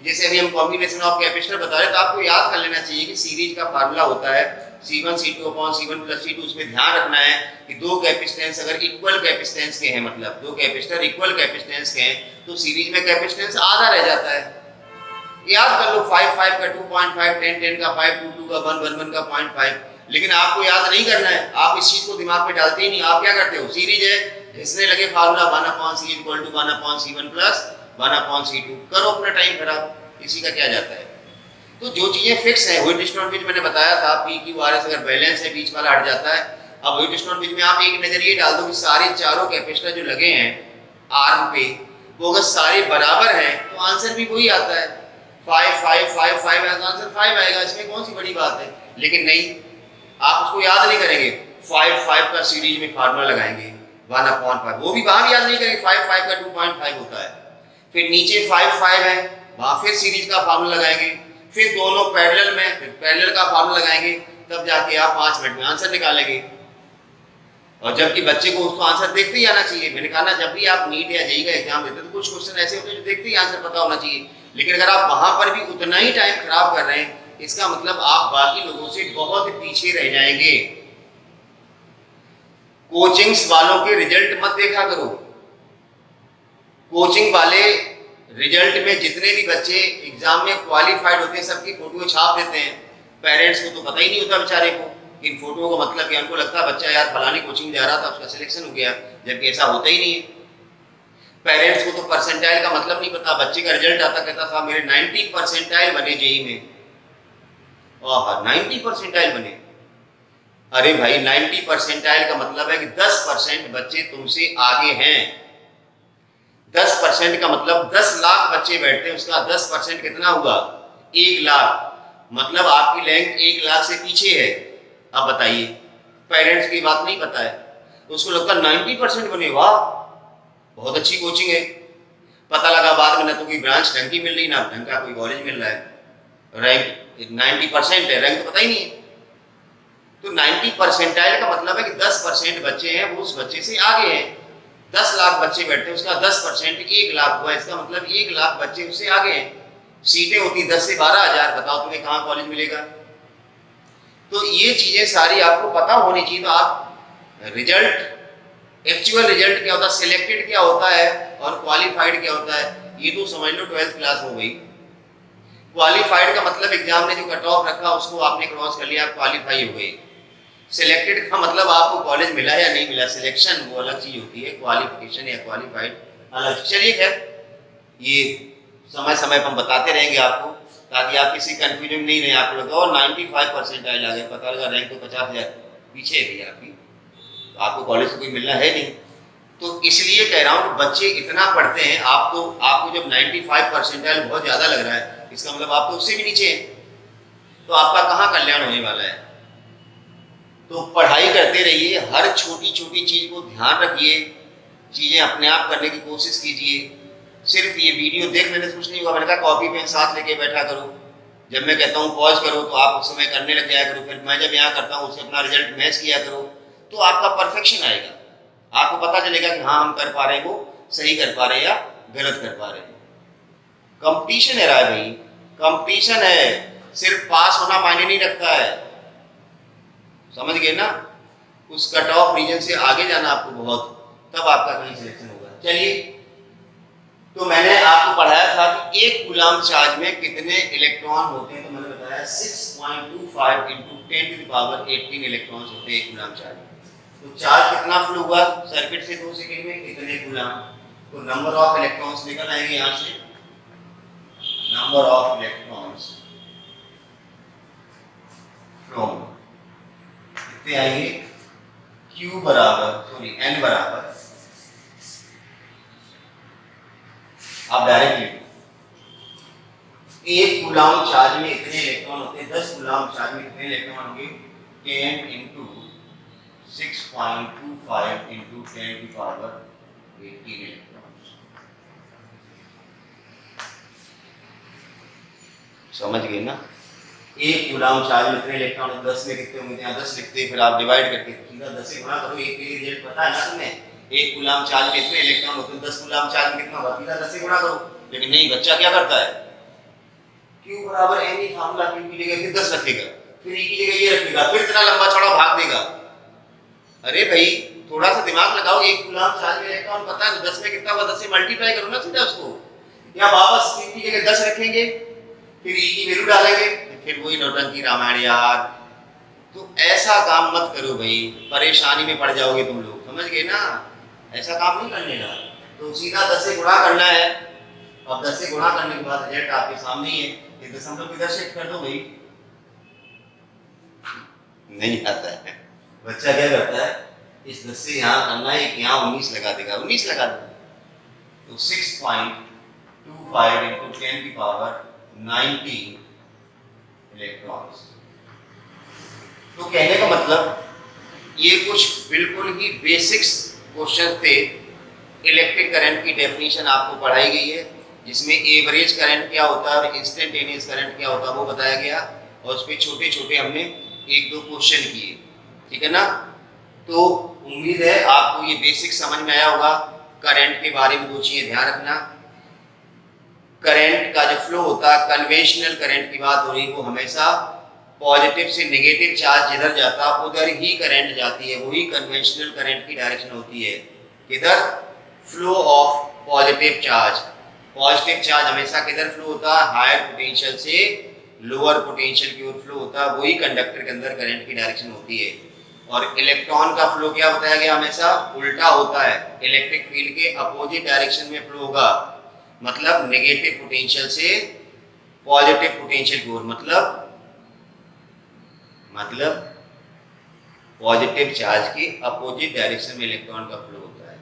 S1: जैसे अभी हम कॉम्बिनेशन ऑफ कैपेसिटर बता रहे हैं, तो आपको याद कर लेना चाहिए कि सीरीज का फार्मूला होता है C1 C2 upon C1 plus C2। उसमें ध्यान रखना है कि दो कैपेसिटेंस अगर इक्वल कैपेसिटेंस के हैं, मतलब दो कैपेसिटर इक्वल कैपेसिटेंस के हैं, तो सीरीज में कैपेसिटेंस आधा रह जाता है। याद कर लो, 5 5 का 2.5, 10 10 का 5, 2 2 का 1 1 1 का 0.5। लेकिन आपको याद नहीं करना है, आप इस चीज को दिमाग में डालते ही नहीं। आप क्या करते हो? सीरीज है, घिसने लगे formula 1 upon C equal to 1 upon C1 plus 1 upon C2, करो अपना टाइम खराब, इसी का क्या जाता है। तो जो चीजें फिक्स है, व्हिटस्टोन ब्रिज मैंने बताया था, P Q R S अगर बैलेंस है बीच वाला हट जाता है। अब व्हिटस्टोन ब्रिज में आप एक नजर ये डाल दो कि सारे चारों कैपेसिटर जो लगे हैं आर्म पे, वो अगर सारे बराबर हैं तो आंसर भी वही आता है, 5 5 5 5 आंसर 5 आएगा। इसमें कौन सी बड़ी बात है? लेकिन नहीं, आप उसको याद नहीं करेंगे, 5 5 का सीरीज में फार्मूला लगाएंगे 1 अपॉन 5, वो भी वहां भी याद नहीं करेंगे, 5 5 का 2.5 होता है। फिर नीचे 5 5 है, वहां फिर सीरीज का फार्मूला लगाएंगे, फिर दोनों पैरेलल में, फिर पैरेलल का फार्मूला लगाएंगे, तब जाके आप 5 मिनट में आंसर निकालेंगे। और जबकि बच्चे को उसको आंसर देखते ही आना चाहिए। मैंने कहा ना, जब भी आप नीट या जेईई का एग्जाम देते तो कुछ क्वेश्चन ऐसे होते हैं जो देखते ही आंसर पता होना चाहिए, लेकिन अगर आप वहां पर भी उतना ही टाइम खराब कर रहे हैं, इसका मतलब आप बाकी लोगों से बहुत पीछे रह जाएंगे। कोचिंग्स वालों के रिजल्ट मत देखा करो। कोचिंग वाले रिजल्ट में जितने भी बच्चे एग्जाम में क्वालिफाइड होते हैं, सबकी फोटो छाप देते हैं। पेरेंट्स को तो पता ही नहीं होता बेचारे को इन फोटोओं का मतलब क्या। उनको लगता है बच्चा यार फलानी कोचिंग जा रहा था, उसका सिलेक्शन हो गया, जबकि ऐसा होता ही नहीं है। पेरेंट्स को तो परसेंटाइल का मतलब नहीं पता। बच्चे का रिजल्ट आता, कहता था मेरे 90 परसेंटाइल बने जेईई में, और 90 परसेंटाइल बने। अरे भाई, 90 परसेंटाइल का मतलब है कि 10% बच्चे तुमसे आगे हैं। 10% का मतलब 10 लाख बच्चे बैठते हैं, उसका 10% कितना हुआ? 1 लाख। मतलब आपकी रैंक 1 लाख से पीछे है। अब बताइए, पेरेंट्स की बात नहीं पता है, उसको लगता 90% बने, वाह बहुत अच्छी कोचिंग है। पता लगा बाद में ना तो कोई ब्रांच ढंग की मिल रही, ना ढंग का कोई कॉलेज मिल रहा है, रैंक 90% है, रैंक तो पता ही नहीं है। तो 90 परसेंटाइल का मतलब है कि 10% बच्चे हैं वो उस बच्चे से आगे हैं। 10 लाख बच्चे बैठते हैं, उसका 10% 1 लाख हुआ, इसका मतलब 1 लाख बच्चे उससे आगे हैं। सीटें होती 10 से 12,000, बताओ तुम्हें कहाँ कॉलेज मिलेगा। तो ये चीजें सारी आपको पता होनी चाहिए। तो आप रिजल्ट एक्चुअल रिजल्ट क्या होता है, सिलेक्टेड क्या होता है और क्वालिफाइड क्या होता है, ये तो समझ लो 12th क्लास हो गई। क्वालिफाइड का मतलब एग्जाम ने जो कट ऑफ रखा उसको आपने क्रॉस कर लिया, आप क्वालिफाई हो गए। सिलेक्टेड का मतलब आपको कॉलेज मिला या नहीं मिला, सिलेक्शन वो अलग चीज होती है, क्वालिफिकेशन या क्वालिफाइड अलग। चलिए खैर, ये समय समय पर हम बताते रहेंगे आपको, ताकि आप किसी कंफ्यूजन में नहीं रहे। आपको लगा और 95 परसेंटाइल आ गए, पता लगा रैंक तो 50,000 पीछे है भैया आपकी, तो आपको कॉलेज से कोई मिलना है नहीं। तो इसलिए कह रहा हूँ बच्चे इतना पढ़ते हैं, आपको जब 95 परसेंटाइल बहुत ज़्यादा लग रहा है, इसका मतलब आप तो उससे भी नीचे हैं, तो आपका कहाँ कल्याण होने वाला है। तो पढ़ाई करते रहिए, हर छोटी छोटी चीज़ को ध्यान रखिए, चीज़ें अपने आप करने की कोशिश कीजिए। सिर्फ ये वीडियो देख लेने से कुछ नहीं होगा। मैंने कहा कॉपी पेन साथ लेके बैठा करो, जब मैं कहता हूँ पॉज करो तो आप उस समय करने लग जाया करो, फिर मैं जब यहाँ करता हूँ उससे अपना रिजल्ट मैच किया करो, तो आपका परफेक्शन आएगा। आपको पता चलेगा कि हाँ हम कर पा रहे हैं, वो सही कर पा रहे हैं या गलत कर पा रहे हैं। कंपटीशन है राय भाई, कंपटीशन है, सिर्फ पास होना मायने नहीं रखता है, समझ गए ना। उस कट ऑफ रीजन से आगे जाना आपको बहुत, तब आपका कहीं सिलेक्शन होगा। चलिए, तो मैंने आपको पढ़ाया था कि एक कूलम्ब चार्ज में कितने इलेक्ट्रॉन होते हैं, तो मैंने बताया 6.25 इंटू 10⁻18 इलेक्ट्रॉन्स होते हैं एक कूलम्ब चार्ज में। तो चार्ज कितना फ्लो हुआ सर्किट से 2 सेकंड में, कितने कूलम्ब, तो नंबर ऑफ इलेक्ट्रॉन्स निकल आएंगे यहाँ से, नंबर ऑफ इलेक्ट्रॉन्स फ्रॉम कितने आएंगे, Q बराबर N बराबर, आप डायरेक्ट लिखो एक कूलम्ब चार्ज में इतने इलेक्ट्रॉन होते हैं, 10 कूलम्ब चार्ज में कितने इलेक्ट्रॉन होंगे, 10 इंटू 6.25 इंटू 10⁻18 इलेक्ट्रॉन। समझ गए ना। एक कूलम्ब चार्ज में इतने इलेक्ट्रॉन, 10 में कितने होंगे, यहाँ 10 लिखते हैं, फिर आप डिवाइड करके सीधा 10 से गुणा करो, एक के लिए रिजल्ट पता है ना तुम्हें, एक कूलम्ब चार्ज में इतने इलेक्ट्रॉन होते हैं, 10 कूलम्ब चार्ज में कितना होगा, सीधा 10 से गुणा करो। लेकिन नहीं, बच्चा क्या करता है, Q बराबर N ही फार्मूला, Q की जगह फिर 10 रखेगा, फिर E की जगह ये रखेगा, फिर इतना लंबा चौड़ा भाग देगा। अरे भाई थोड़ा सा दिमाग लगाओ, एक कूलम्ब चार्ज में इलेक्ट्रॉन पता है तो 10 में कितना होगा, 10 से मल्टीप्लाई करो ना सीधा उसको, या वापस Q की जगह 10 रखेंगे, फिर E की वैल्यू डालेंगे, फिर वही नौटंकी रामायण यार। तो ऐसा काम मत करो भाई, परेशानी में पड़ जाओगे तुम लोग, समझ गए ना, ऐसा काम नहीं करने का। तो सीधा 10 से गुणा करना है, अब 10 से गुणा करने के बाद रिजल्ट आपके सामने ही है, ये दशमलव किधर शिफ्ट कर दो भाई, नहीं आता है। बच्चा क्या करता है, इस 10 से यहाँ करना है, यहाँ 19 लगा देगा, 19 लगा देगा, तो 6.25 इंटू 10⁻90 इलेक्ट्रॉन्स। तो कहने का मतलब ये कुछ बिल्कुल ही बेसिक्स क्वेश्चन थे। इलेक्ट्रिक करंट की डेफिनेशन आपको पढ़ाई गई है, जिसमें एवरेज करंट क्या होता है और इंस्टेंटेनियस करंट क्या होता है वो बताया गया, और उस पर छोटे छोटे हमने 1-2 क्वेश्चन किए, ठीक है ना। तो उम्मीद है आपको ये बेसिक समझ में आया होगा। करंट के बारे में 2 चीजें ध्यान रखना, करंट का जो फ्लो होता है, कन्वेंशनल करंट की बात हो रही है, वो हमेशा पॉजिटिव से नेगेटिव चार्ज जिधर जाता है उधर ही करंट जाती है, वही कन्वेंशनल करंट की डायरेक्शन होती है। किधर, flow of positive charge, positive charge हमेशा किधर फ्लो होता है, हायर पोटेंशियल से लोअर पोटेंशियल की ओर फ्लो होता है, वही कंडक्टर के अंदर करंट की डायरेक्शन होती है। और इलेक्ट्रॉन का फ्लो क्या बताया गया, हमेशा उल्टा होता है, इलेक्ट्रिक फील्ड के अपोजिट डायरेक्शन में फ्लो होगा, मतलब नेगेटिव पोटेंशियल से पॉजिटिव पोटेंशियल की ओर, मतलब पॉजिटिव चार्ज के अपोजिट डायरेक्शन में इलेक्ट्रॉन का फ्लो होता है,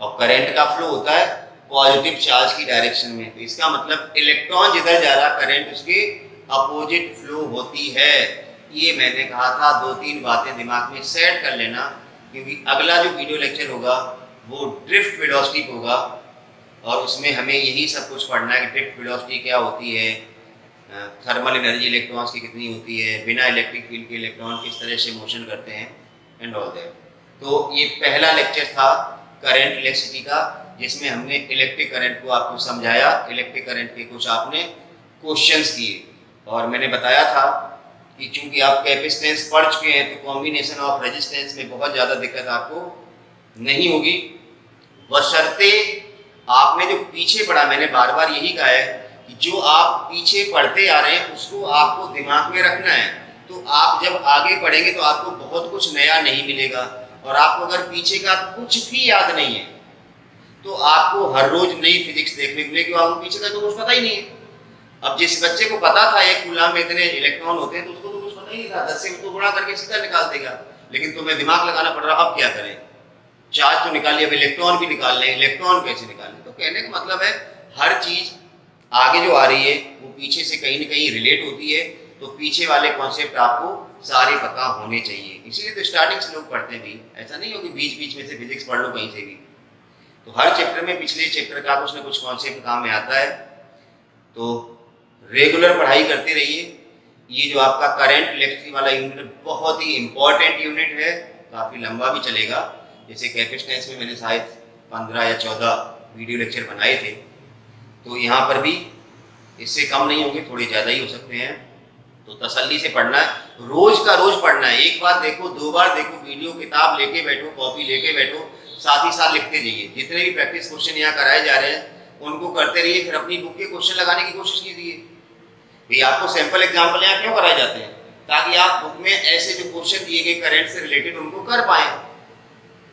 S1: और करंट का फ्लो होता है पॉजिटिव चार्ज की डायरेक्शन में। तो इसका मतलब इलेक्ट्रॉन जिधर जा रहा करंट उसके अपोजिट फ्लो होती है। ये मैंने कहा था, 2-3 बातें दिमाग में सेट कर लेना, क्योंकि अगला जो वीडियो लेक्चर होगा वो ड्रिफ्ट वेलोसिटी होगा, और उसमें हमें यही सब कुछ पढ़ना है कि ड्रिफ्ट वेलोसिटी क्या होती है, थर्मल एनर्जी इलेक्ट्रॉन्स की कितनी होती है, बिना इलेक्ट्रिक फील्ड के इलेक्ट्रॉन किस तरह से मोशन करते हैं, एंड ऑल दैट। तो ये पहला लेक्चर था करंट इलेक्ट्रिसिटी का, जिसमें हमने इलेक्ट्रिक करंट को आपको समझाया, इलेक्ट्रिक करंट के कुछ आपने क्वेश्चंस किए, और मैंने बताया था कि चूंकि आप कैपेसिटेंस पढ़ चुके हैं तो कॉम्बिनेशन ऑफ रेजिस्टेंस में बहुत ज़्यादा दिक्कत आपको नहीं होगी, बशर्ते आपने जो पीछे पढ़ा, मैंने बार बार यही कहा है कि जो आप पीछे पढ़ते आ रहे हैं उसको आपको दिमाग में रखना है। तो आप जब आगे पढ़ेंगे तो आपको बहुत कुछ नया नहीं मिलेगा, और आपको अगर पीछे का कुछ भी याद नहीं है तो आपको हर रोज नई फिजिक्स देखने को मिलेगी, आपको पीछे का तो कुछ पता ही नहीं है। अब जिस बच्चे को पता था एक कूलाम में इतने इलेक्ट्रॉन होते हैं तो उसको तो कुछ पता ही नहीं था, 10 से तो गुणा करके सीधा निकाल देगा, लेकिन तुम्हें दिमाग लगाना पड़ रहा। अब क्या करें, चार्ज तो निकाल लिया, अब इलेक्ट्रॉन भी निकाल लें, इलेक्ट्रॉन कैसे निकालें। तो कहने का मतलब है हर चीज आगे जो आ रही है वो पीछे से कहीं ना कहीं रिलेट होती है, तो पीछे वाले कॉन्सेप्ट आपको सारे पता होने चाहिए। इसीलिए तो स्टार्टिंग से लोग पढ़ते भी, ऐसा नहीं हो कि बीच बीच में से फिजिक्स पढ़ लो कहीं से भी। तो हर चैप्टर में पिछले चैप्टर का कुछ ना कुछ कॉन्सेप्ट काम में आता है, तो रेगुलर पढ़ाई करते रहिए। ये जो आपका करंट इलेक्ट्रिसिटी वाला यूनिट बहुत ही इंपॉर्टेंट यूनिट है, काफ़ी लंबा भी चलेगा। जैसे कैपेसिटेंस में मैंने शायद 15 या 14 वीडियो लेक्चर बनाए थे, तो यहाँ पर भी इससे कम नहीं होंगे, थोड़े ज़्यादा ही हो सकते हैं। तो तसल्ली से पढ़ना है, रोज का रोज पढ़ना है। एक बार देखो, 2 बार देखो, वीडियो किताब लेके बैठो, कॉपी लेके बैठो, साथ ही साथ लिखते जाइए। जितने भी प्रैक्टिस क्वेश्चन यहाँ कराए जा रहे हैं उनको करते रहिए, फिर अपनी बुक के क्वेश्चन लगाने की कोशिश कीजिए। भाई आपको सैंपल एग्जाम्पल यहाँ क्यों कराए जाते हैं, ताकि आप बुक में ऐसे जो क्वेश्चन दिए गए करंट से रिलेटेड उनको कर पाए।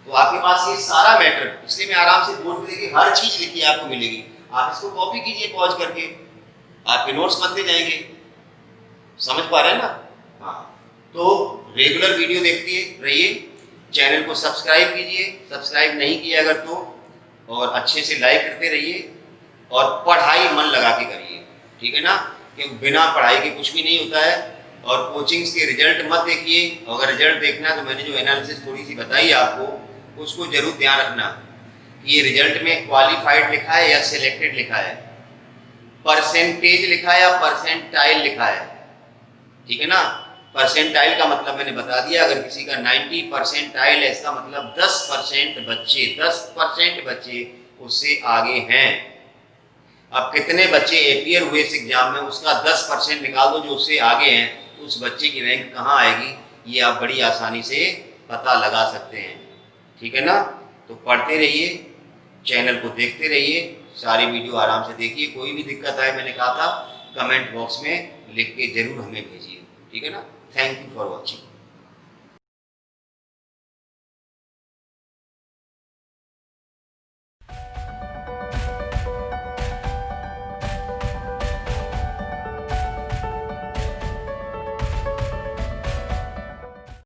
S1: तो आपके पास ये सारा मैटर, इसलिए मैं आराम से बोर्ड पे देखिए हर चीज लिखी आपको मिलेगी, आप इसको कॉपी कीजिए पॉज करके, आपके नोट्स बनते जाएंगे। समझ पा रहे हैं ना? हाँ, तो रेगुलर वीडियो देखते रहिए, चैनल को सब्सक्राइब कीजिए, सब्सक्राइब नहीं किया अगर तो, और अच्छे से लाइक करते रहिए, और पढ़ाई मन लगा के करिए, ठीक है ना? क्योंकि बिना पढ़ाई के कुछ भी नहीं होता है। और कोचिंग्स के रिजल्ट मत देखिए, अगर रिजल्ट देखना है तो मैंने जो एनालिसिस थोड़ी सी बताई आपको उसको जरूर ध्यान रखना कि ये रिजल्ट में क्वालिफाइड लिखा है या सिलेक्टेड लिखा है, परसेंटेज लिखा है या परसेंटाइल लिखा है, ठीक है ना? परसेंटाइल का मतलब मैंने बता दिया, अगर किसी का 90 परसेंटाइल है इसका मतलब 10% बच्चे उससे आगे हैं। अब कितने बच्चे एपियर हुए इस एग्जाम में, उसका 10% निकाल दो जो उससे आगे हैं, तो उस बच्चे की रैंक कहाँ आएगी ये आप बड़ी आसानी से पता लगा सकते हैं, ठीक है ना? तो पढ़ते रहिए, चैनल को देखते रहिए, सारी वीडियो आराम से देखिए। कोई भी दिक्कत आए, मैंने कहा था कमेंट बॉक्स में लिख के जरूर हमें भेजिए, ठीक है ना? Thank you for watching.